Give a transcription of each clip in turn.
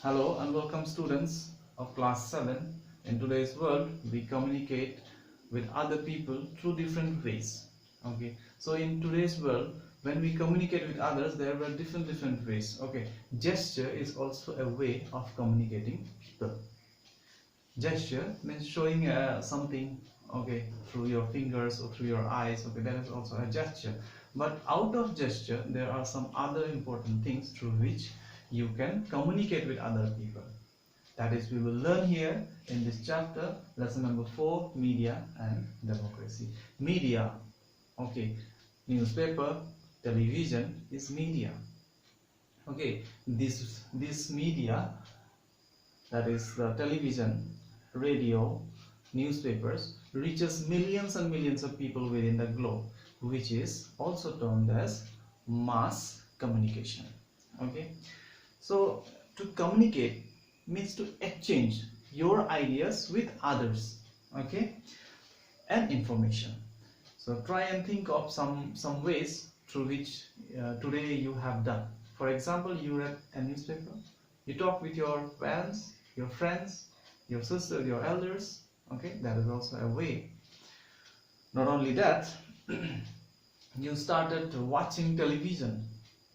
Hello and welcome students of class 7. In today's world, we communicate with other people through different ways. Okay, so in today's world, when we communicate with others, there were different ways. Okay, gesture is also a way of communicating people. Gesture means showing something, okay, through your fingers or through your eyes. Okay, that is also a gesture. But out of gesture, there are some other important things through which you can communicate with other people. That is, we will learn here in this chapter, lesson number 4, media and democracy. Media, okay, newspaper, television is media. Okay, this media, that is the television, radio, newspapers, reaches millions and millions of people within the globe, which is also termed as mass communication. Okay, so to communicate means to exchange your ideas with others, okay, and information. So try and think of some ways through which today you have done. For example, you read a newspaper, you talk with your parents, your friends, your sisters, your elders. Okay, that is also a way. Not only that, you started watching television,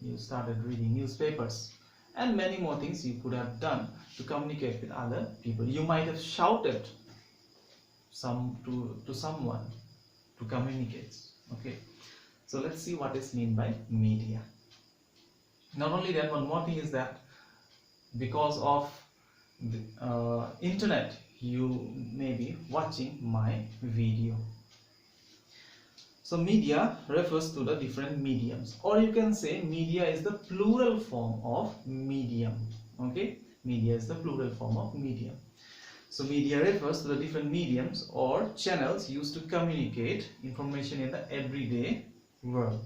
you started reading newspapers, and many more things you could have done to communicate with other people. You might have shouted to someone to communicate. Okay, so let's see what is meant by media. Not only that, one more thing is that because of the internet, you may be watching my video. So media refers to the different mediums, or you can say media is the plural form of medium. Okay, media is the plural form of medium. So media refers to the different mediums or channels used to communicate information in the everyday world.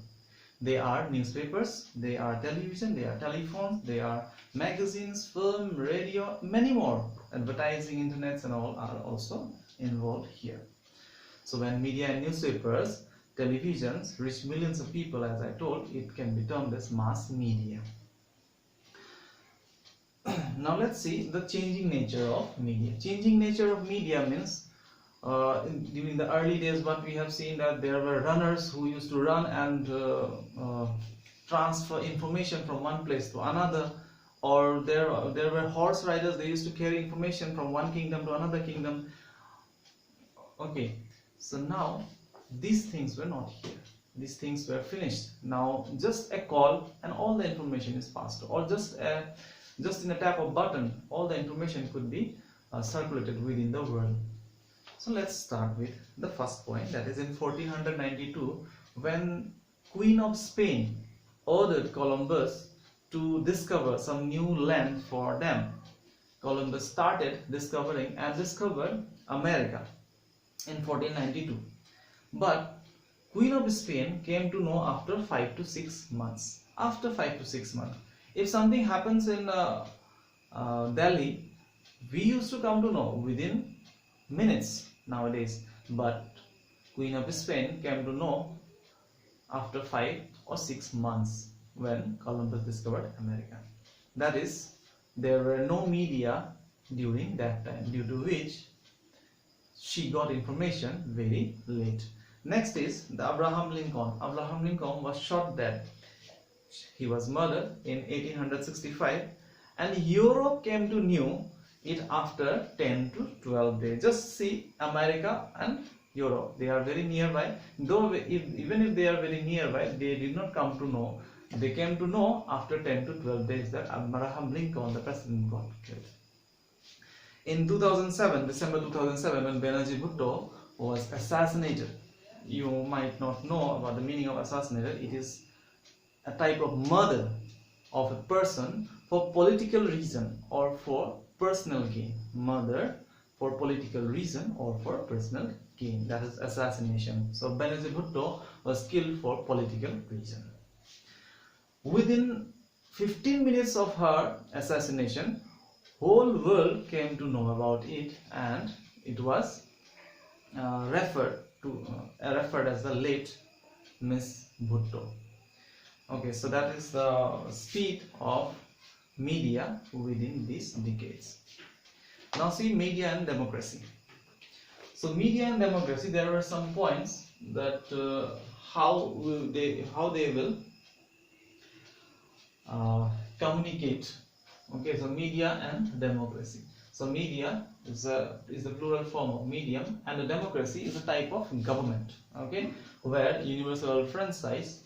They are newspapers, they are television, they are telephones, they are magazines, film, radio, many more. Advertising, internets and all are also involved here. So when media and newspapers, televisions reach millions of people, as I told, it can be termed as mass media. Now let's see the changing nature of media. Changing nature of media means during the early days, what we have seen, that there were runners who used to run and transfer information from one place to another, or there were horse riders. They used to carry information from one kingdom to another kingdom. Okay, so now these things were not here. These things were finished. Now just a call and all the information is passed, or just in a tap of button, all the information could be circulated within the world. So let's start with the first point, that is in 1492, when Queen of Spain ordered Columbus to discover some new land for them. Columbus started discovering and discovered America in 1492. But Queen of Spain came to know after 5 to 6 months. After 5 to 6 months. If something happens in Delhi, we used to come to know within minutes nowadays, but Queen of Spain came to know after 5 or 6 months when Columbus discovered America. That is, there were no media during that time, due to which she got information very late. Next is the Abraham Lincoln. Abraham Lincoln was shot dead. He was murdered in 1865, and Europe came to know it after 10 to 12 days. Just see, America and Europe, they are very nearby. Though even if they are very nearby, they did not come to know. They came to know after 10 to 12 days that Abraham Lincoln, the president, got killed. In 2007, December 2007, when Benazir Bhutto was assassinated, you might not know about the meaning of assassinated. It is a type of murder of a person for political reason or for personal gain. Murder for political reason or for personal gain, that is assassination. So Benazir Bhutto was killed for political reason. Within 15 minutes of her assassination, whole world came to know about it, and it was referred as the late Miss Bhutto. Okay, so that is the speed of media within these decades. Now see media and democracy. So media and democracy, there are some points that how they will communicate. Okay, so media and democracy. So media is the plural form of medium, and the democracy is a type of government. Okay, where universal franchise,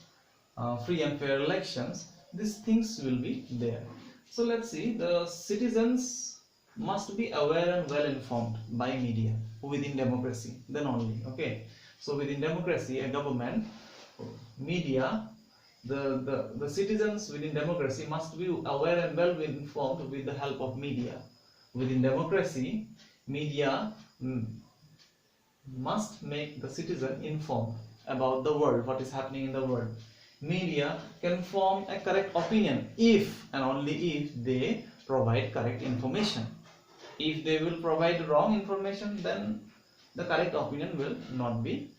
free and fair elections, these things will be there. So let's see, the citizens must be aware and well informed by media within democracy, then only. Okay, so within democracy, a government, media, the citizens within democracy must be aware and well informed with the help of media. Within democracy, media must make the citizen informed about the world, what is happening in the world. Media can form a correct opinion if and only if they provide correct information. If they will provide wrong information, then the correct opinion will not be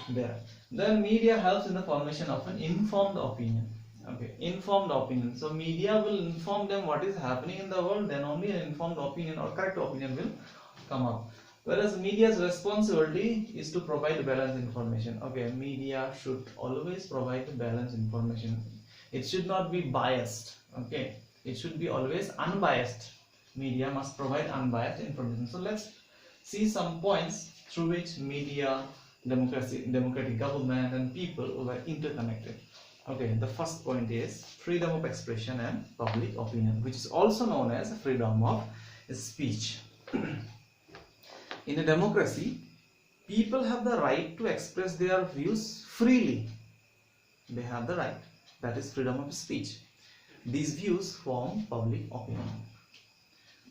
there. Then media helps in the formation of an informed opinion. Okay, informed opinion. So media will inform them what is happening in the world, then only an informed opinion or correct opinion will come up. Whereas media's responsibility is to provide balanced information. Okay, media should always provide balanced information. It should not be biased. Okay, it should be always unbiased. Media must provide unbiased information. So let's see some points through which media, democracy, democratic government, and people were interconnected. Okay, the first point is freedom of expression and public opinion, which is also known as freedom of speech. In a democracy, people have the right to express their views freely. They have the right. That is freedom of speech. These views form public opinion.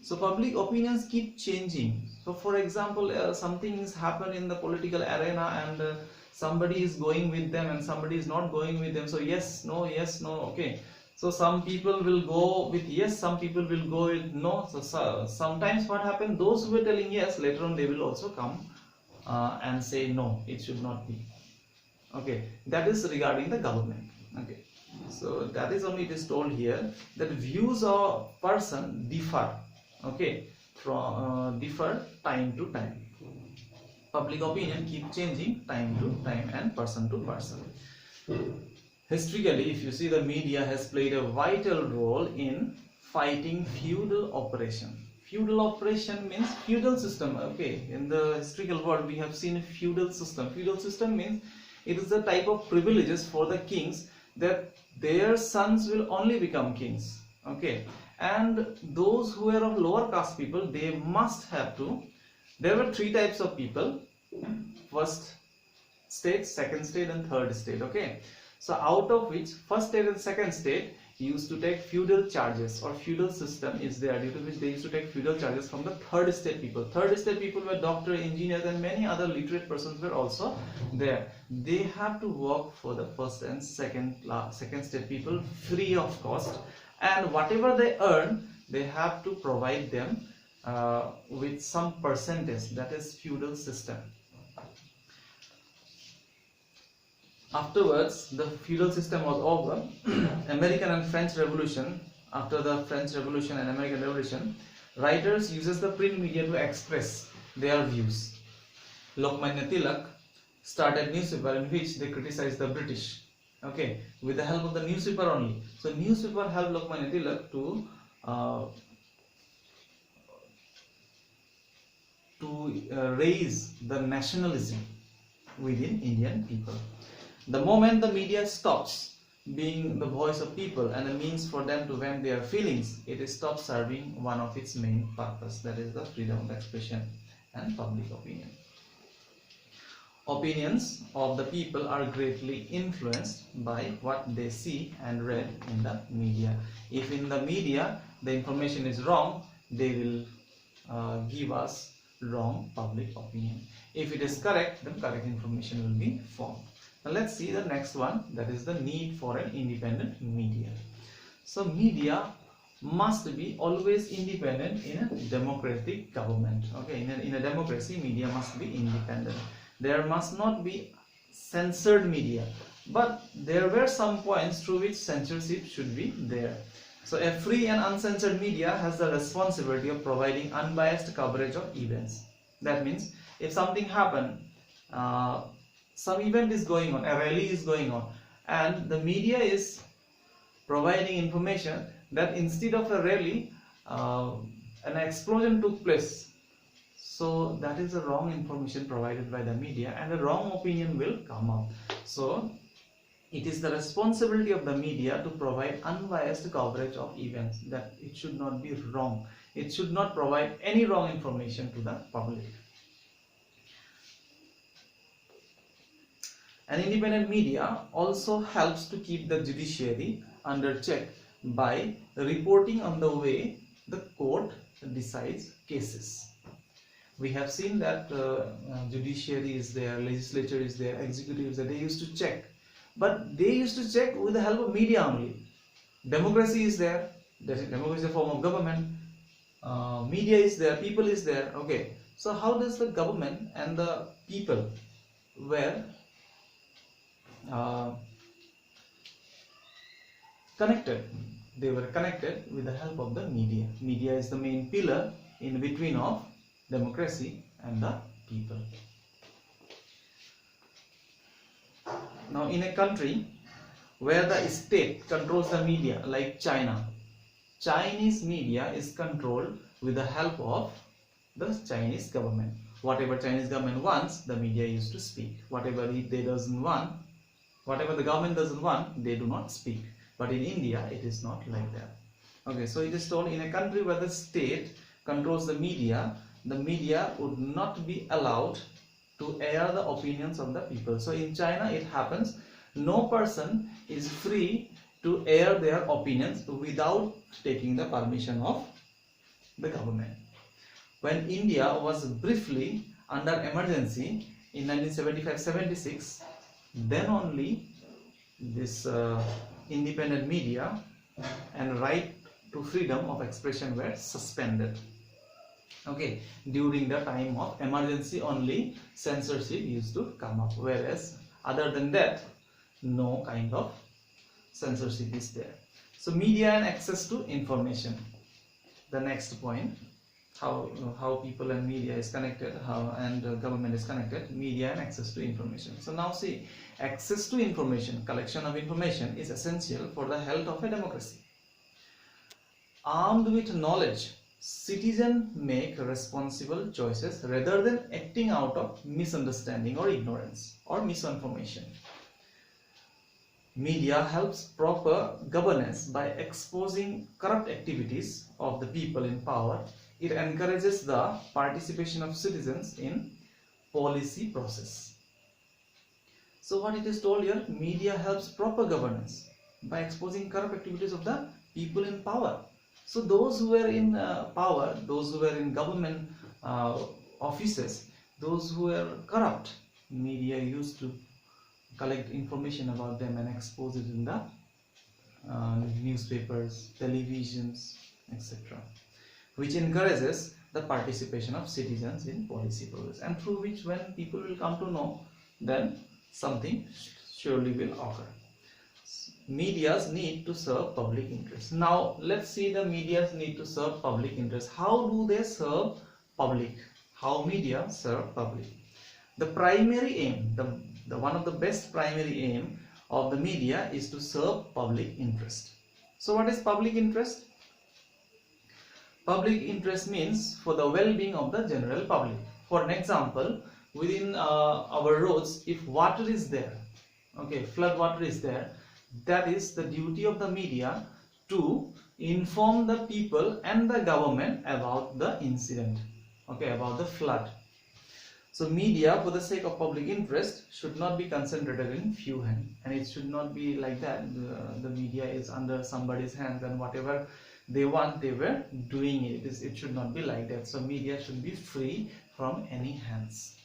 So public opinions keep changing. So for example, something has happened in the political arena, and somebody is going with them and somebody is not going with them. So yes, no, okay. So some people will go with yes, some people will go with no. So sometimes what happens, those who were telling yes, later on they will also come and say no, it should not be. Okay, that is regarding the government. Okay, so that is only it is told here that views of person differ. Okay, from differ time to time. Public opinion keep changing time to time and person to person. Historically, if you see, the media has played a vital role in fighting feudal oppression. Feudal oppression means feudal system. Okay, in the historical world we have seen a feudal system. Feudal system means it is the type of privileges for the kings that their sons will only become kings. Okay, and those who are of lower caste people, they must have to. There were three types of people: first state, second state, and third state. Okay, so out of which first state and second state used to take feudal charges, or feudal system is there, due to which they used to take feudal charges from the third state people. Third state people were doctor, engineers, and many other literate persons were also there. They have to work for the first and second state people free of cost, and whatever they earn, they have to provide them with some percentage. That is feudal system. Afterwards, the feudal system was over. American and French Revolution. After the French Revolution and American Revolution, writers uses the print media to express their views. Lokmanya Tilak started newspaper in which they criticized the British. Okay, with the help of the newspaper only. So newspaper helped Lokmanya Tilak to raise the nationalism within Indian people. The moment the media stops being the voice of people and a means for them to vent their feelings, it stops serving one of its main purpose, that is the freedom of expression and public opinion. Opinions of the people are greatly influenced by what they see and read in the media. If in the media the information is wrong, they will give us wrong public opinion. If it is correct, then correct information will be formed. Now let's see the next one, that is the need for an independent media. So media must be always independent in a democratic government. Okay, in a democracy, media must be independent. There must not be censored media, but there were some points through which censorship should be there. So a free and uncensored media has the responsibility of providing unbiased coverage of events. That means if something happened, uh, some event is going on, a rally is going on, and the media is providing information that instead of a rally, an explosion took place. So that is the wrong information provided by the media, and a wrong opinion will come up. So it is the responsibility of the media to provide unbiased coverage of events. That it should not be wrong. It should not provide any wrong information to the public. An independent media also helps to keep the judiciary under check by reporting on the way the court decides cases. We have seen that judiciary is there, legislature is there, executive is there. They used to check, but they used to check with the help of media only. Democracy is there. Democracy is a form of government. Media is there. People is there. Okay. So how does the government and the people were connected? They were connected with the help of the media. Media is the main pillar in between of democracy and the people. Now, in a country where the state controls the media, like China, Chinese media is controlled with the help of the Chinese government. Whatever Chinese government wants, the media used to speak. Whatever they doesn't want, whatever the government doesn't want, they do not speak. But in India, it is not like that. Okay, so it is told in a country where the state controls the media would not be allowed to air the opinions of the people. So in China, it happens, no person is free to air their opinions without taking the permission of the government. When India was briefly under emergency in 1975-76, then only this independent media and right to freedom of expression were suspended. Okay, during the time of emergency only censorship used to come up, whereas other than that, no kind of censorship is there. So media and access to information. The next point, how people and media is connected, and government is connected, media and access to information. So now see, access to information, collection of information is essential for the health of a democracy. Armed with knowledge, citizens make responsible choices rather than acting out of misunderstanding or ignorance or misinformation. Media helps proper governance by exposing corrupt activities of the people in power. It encourages the participation of citizens in policy process. So what it is told here, media helps proper governance by exposing corrupt activities of the people in power. So those who were in power, those who were in government offices, those who were corrupt, media used to collect information about them and expose it in the newspapers, televisions, etc., which encourages the participation of citizens in policy process, and through which, when people will come to know, then something surely will occur. Medias need to serve public interest. Now let's see the medias need to serve public interest. How do they serve public? How media serve public? The primary aim, the one of the best primary aim of the media is to serve public interest. So what is public interest? Public interest means for the well-being of the general public. For an example, within our roads, if water is there, okay, flood water is there, that is the duty of the media to inform the people and the government about the incident, okay, about the flood. So media, for the sake of public interest, should not be concentrated in few hands, and it should not be like that. The media is under somebody's hands, and whatever they want, they were doing it. It should not be like that. So media should be free from any hands.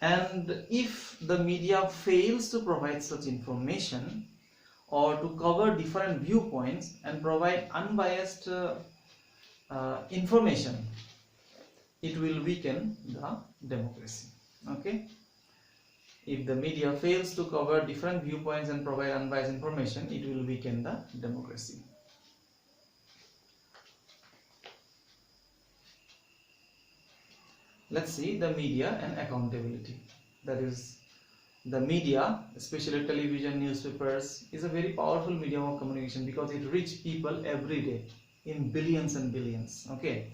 And if the media fails to provide such information or to cover different viewpoints and provide unbiased information, it will weaken the democracy. Okay. If the media fails to cover different viewpoints and provide unbiased information, it will weaken the democracy. Let's see the media and accountability. That is, the media, especially television, newspapers, is a very powerful medium of communication because it reaches people every day in billions and billions. Okay,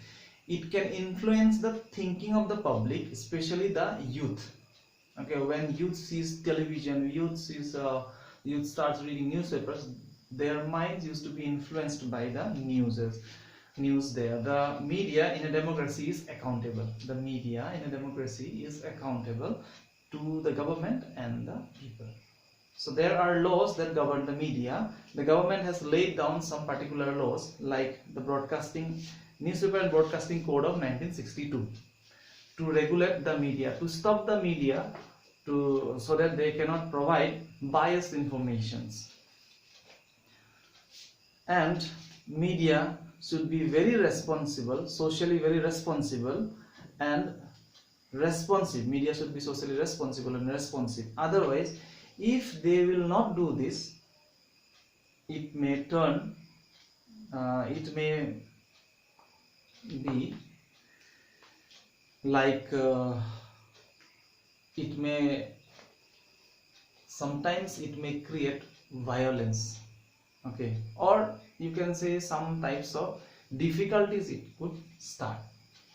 it can influence the thinking of the public, especially the youth. Okay, when youth sees television, youth starts reading newspapers, their minds used to be influenced by the news there. The media in a democracy is accountable. The media in a democracy is accountable to the government and the people. So there are laws that govern the media. The government has laid down some particular laws, like the Newspaper and Broadcasting Code of 1962, to regulate the media, to stop the media so that they cannot provide biased informations. And media should be very responsible, socially very responsible and responsive. Media should be socially responsible and responsive. Otherwise, if they will not do this, it may be like sometimes it may create violence. Okay, or you can say some types of difficulties it could start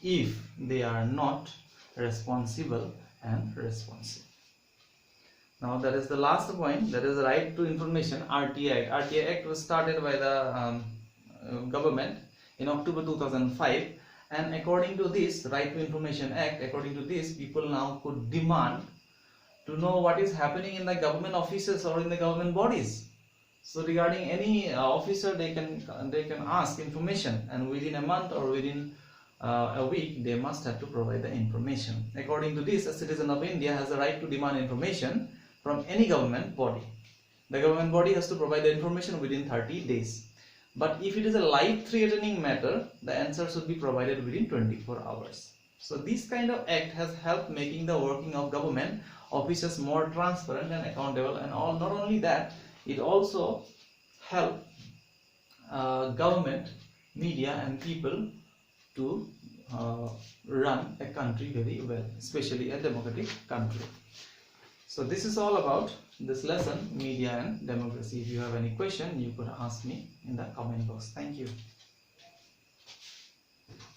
if they are not responsible and responsive. Now that is the last point, that is the right to information, RTI Act. RTI Act was started by the government in October 2005, and according to this Right to Information Act, according to this, people now could demand to know what is happening in the government offices or in the government bodies. So regarding any officer, they can ask information, and within a month or within a week they must have to provide the information. According to this, a citizen of India has the right to demand information from any government body. The government body has to provide the information within 30 days. But if it is a life-threatening matter, the answer should be provided within 24 hours. So this kind of act has helped making the working of government offices more transparent and accountable, and not only that, it also help government, media and people to run a country very well, especially a democratic country. So this is all about this lesson, media and democracy. If you have any question, you could ask me in the comment box. Thank you.